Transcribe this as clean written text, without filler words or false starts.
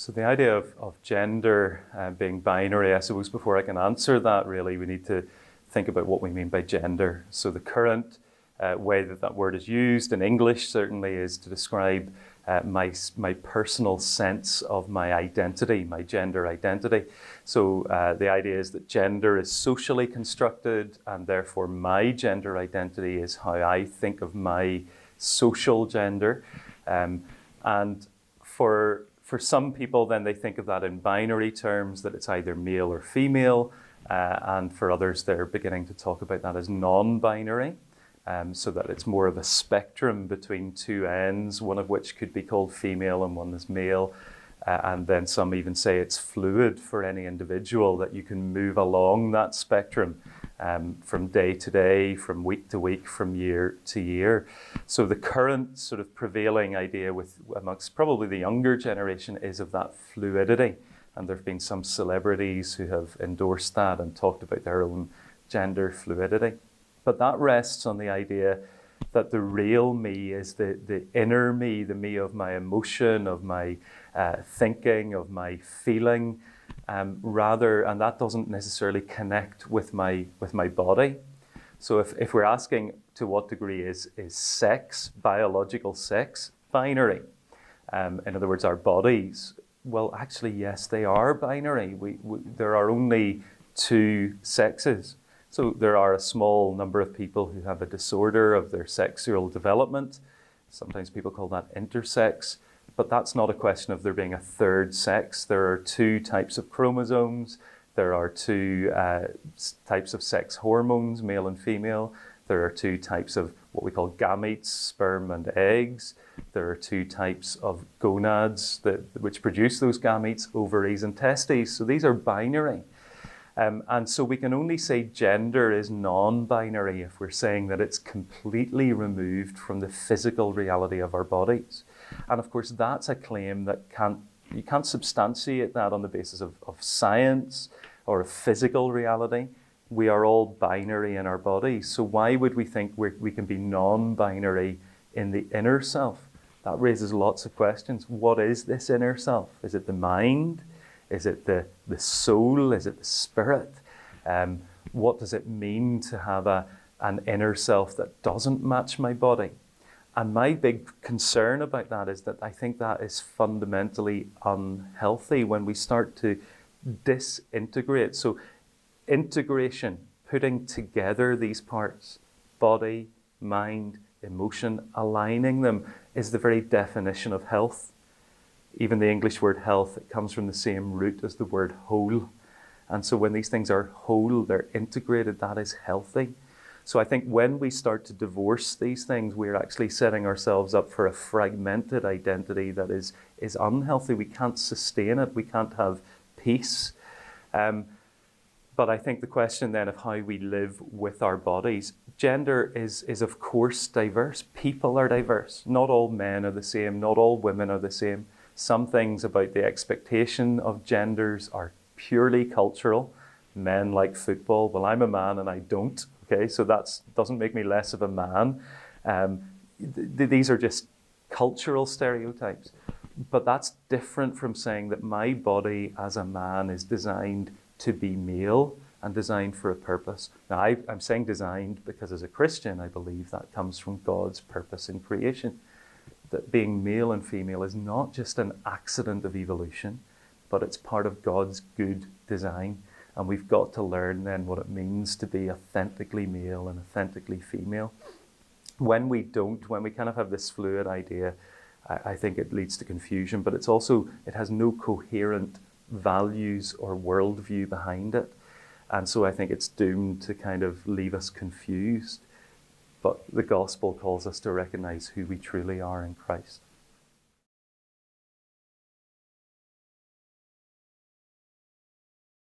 So the idea of gender being binary, I suppose before I can answer that really, we need to think about what we mean by gender. So the current way that word is used in English certainly is to describe my personal sense of my identity, my gender identity. So the idea is that gender is socially constructed, and therefore my gender identity is how I think of my social gender. And for some people, then they think of that in binary terms, that it's either male or female. And for others, they're beginning to talk about that as non-binary, so that it's more of a spectrum between two ends, one of which could be called female and one is male. And then some even say it's fluid for any individual, that you can move along that spectrum from day to day, from week to week, from year to year. So the current sort of prevailing idea amongst probably the younger generation is of that fluidity. And there have been some celebrities who have endorsed that and talked about their own gender fluidity. But that rests on the idea that the real me is the inner me, the me of my emotion, of my thinking, of my feeling, and that doesn't necessarily connect with my body. So if we're asking to what degree is sex, biological sex, binary, in other words, our bodies, well, actually, yes, they are binary. There are only two sexes. So there are a small number of people who have a disorder of their sexual development. Sometimes people call that intersex, but that's not a question of there being a third sex. There are two types of chromosomes. There are two types of sex hormones, male and female. There are two types of what we call gametes, sperm and eggs. There are two types of gonads which produce those gametes, ovaries and testes. So these are binary. And so we can only say gender is non-binary if we're saying that it's completely removed from the physical reality of our bodies. And of course, that's a claim that you can't substantiate that on the basis of science or of physical reality. We are all binary in our bodies. So why would we think we can be non-binary in the inner self? That raises lots of questions. What is this inner self? Is it the mind? Is it the soul? Is it the spirit? What does it mean to have an inner self that doesn't match my body? And my big concern about that is that I think that is fundamentally unhealthy when we start to disintegrate. So integration, putting together these parts, body, mind, emotion, aligning them, is the very definition of health. Even the English word health, it comes from the same root as the word whole. And so when these things are whole, they're integrated, that is healthy. So I think when we start to divorce these things, we're actually setting ourselves up for a fragmented identity that is unhealthy. We can't sustain it. We can't have peace. But I think the question then of how we live with our bodies, gender is of course diverse. People are diverse. Not all men are the same. Not all women are the same. Some things about the expectation of genders are purely cultural. Men like football. Well, I'm a man and I don't. Okay, so that doesn't make me less of a man. These are just cultural stereotypes. But that's different from saying that my body as a man is designed to be male and designed for a purpose. Now, I'm saying designed because as a Christian, I believe that comes from God's purpose in creation. That being male and female is not just an accident of evolution, but it's part of God's good design. And we've got to learn then what it means to be authentically male and authentically female. When we kind of have this fluid idea, I think it leads to confusion, but it has no coherent values or worldview behind it. And so I think it's doomed to kind of leave us confused. But the gospel calls us to recognize who we truly are in Christ.